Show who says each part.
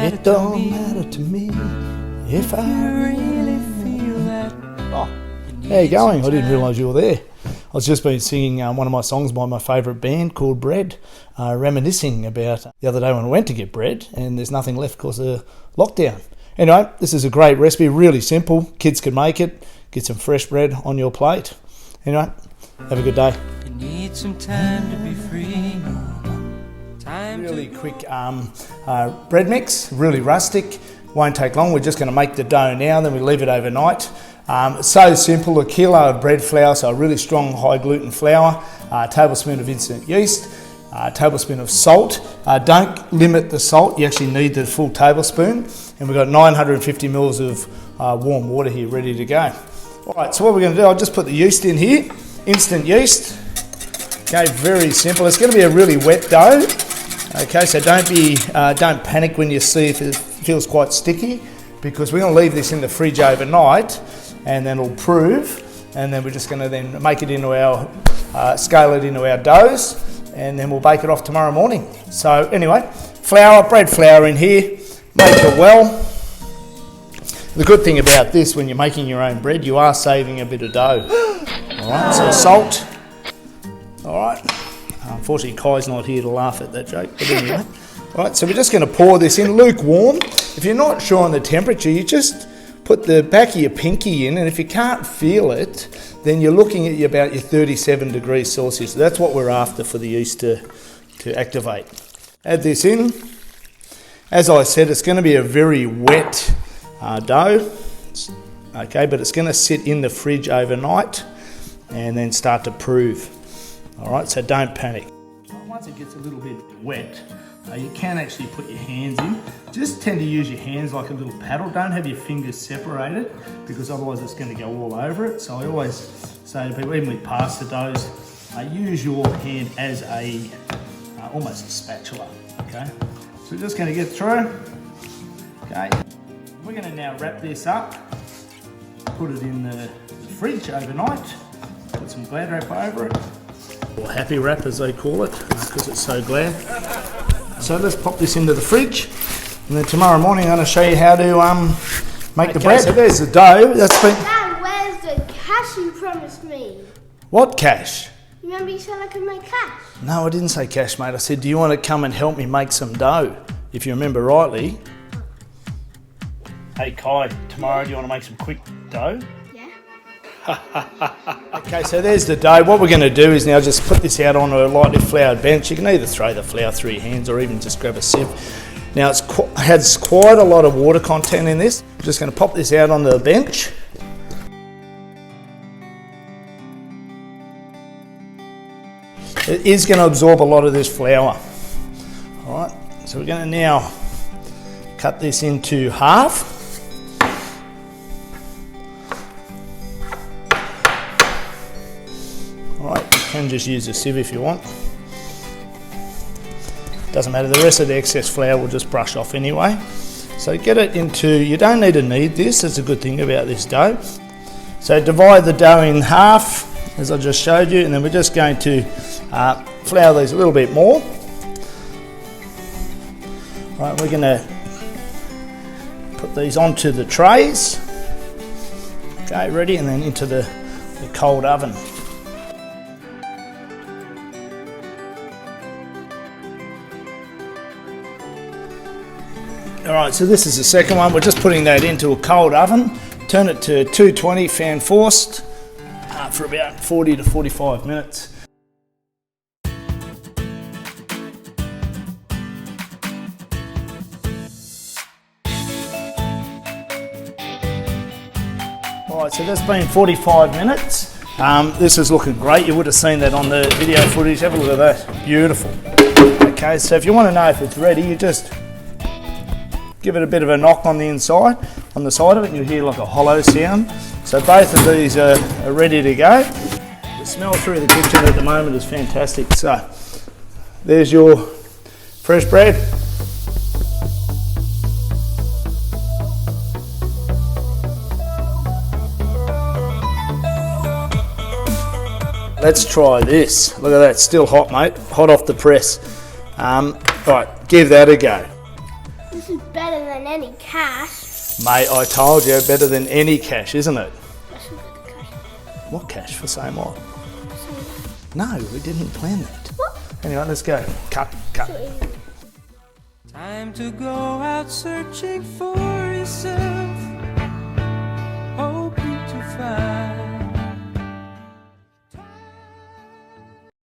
Speaker 1: It don't matter to me if I really feel that. Oh, how you going? I didn't realise you were there. I've just been singing one of my songs by my favourite band called Bread, reminiscing about the other day when I went to get bread and there's nothing left because of lockdown. Anyway, this is a great recipe, really simple. Kids can make it. Get some fresh bread on your plate. Anyway, have a good day.
Speaker 2: You need some time to be free.
Speaker 1: Really quick bread mix, really rustic. Won't take long. We're just going to make the dough now, then we leave it overnight. So simple, a kilo of bread flour, so a really strong high gluten flour, a tablespoon of instant yeast, a tablespoon of salt. Don't limit the salt, you actually need the full tablespoon. And we've got 950 mils of warm water here ready to go. All right, so what we're going to do, I'll just put the yeast in here, instant yeast. Okay, very simple. It's going to be a really wet dough. Okay, so don't panic when you see if it feels quite sticky, because we're going to leave this in the fridge overnight and then it'll prove, and then we're just going to then make it into our, scale it into our doughs, and then we'll bake it off tomorrow morning. So anyway, flour, bread flour in here, make it well. The good thing about this, when you're making your own bread, you are saving a bit of dough. All right, so salt. All right. Unfortunately, Kai's not here to laugh at that joke, but anyway. All right, so we're just going to pour this in lukewarm. If you're not sure on the temperature, you just put the back of your pinky in, and if you can't feel it, then you're looking at about your 37 degrees Celsius. So that's what we're after for the yeast to activate. Add this in. As I said, it's going to be a very wet dough, okay, but it's going to sit in the fridge overnight and then start to prove. All right, so don't panic. Once it gets a little bit wet, you can actually put your hands in. Just tend to use your hands like a little paddle. Don't have your fingers separated, because otherwise it's going to go all over it. So I always say to people, even with pasta doughs, use your hand as a almost a spatula. Okay, so we're just going to get through. Okay, we're going to now wrap this up, put it in the fridge overnight, put some Glad wrap over it, or happy wrap as they call it, because it's so glad. So let's pop this into the fridge, and then tomorrow morning I'm going to show you how to make the bread. So there's the dough.
Speaker 3: Dad, where's the cash you promised me?
Speaker 1: What cash?
Speaker 3: Remember you said I could make cash?
Speaker 1: No, I didn't say cash, mate. I said, do you want to come and help me make some dough? If you remember rightly. Hey Kai, tomorrow do you want to make some quick dough? Okay, so there's the dough. What we're going to do is now just put this out onto a lightly floured bench. You can either throw the flour through your hands or even just grab a sieve. Now it has quite a lot of water content in this. I'm just going to pop this out onto the bench. It is going to absorb a lot of this flour. All right, so we're going to now cut this into half. Alright, you can just use a sieve if you want. Doesn't matter, the rest of the excess flour will just brush off anyway. So get it into, you don't need to knead this, that's a good thing about this dough. So divide the dough in half, as I just showed you, and then we're just going to flour these a little bit more. Right, we're going to put these onto the trays. Okay, ready, and then into the cold oven. Alright, so this is the second one. We're just putting that into a cold oven. Turn it to 220 fan forced for about 40 to 45 minutes. Alright, so that's been 45 minutes. This is looking great. You would have seen that on the video footage. Have a look at that. Beautiful. Okay, so if you want to know if it's ready, you just give it a bit of a knock on the inside, on the side of it, and you'll hear like a hollow sound. So both of these are ready to go. The smell through the kitchen at the moment is fantastic. So there's your fresh bread. Let's try this. Look at that, still hot, mate. Hot off the press. Right, give that a go.
Speaker 3: It This is better than any cash.
Speaker 1: Mate, I told you, better than any cash, isn't it?
Speaker 3: I should get the cash.
Speaker 1: What cash for saying what?
Speaker 3: So,
Speaker 1: No, we didn't plan that.
Speaker 3: what?
Speaker 1: Anyway, let's go. Cut.
Speaker 2: Time to go out searching for yourself, hoping to find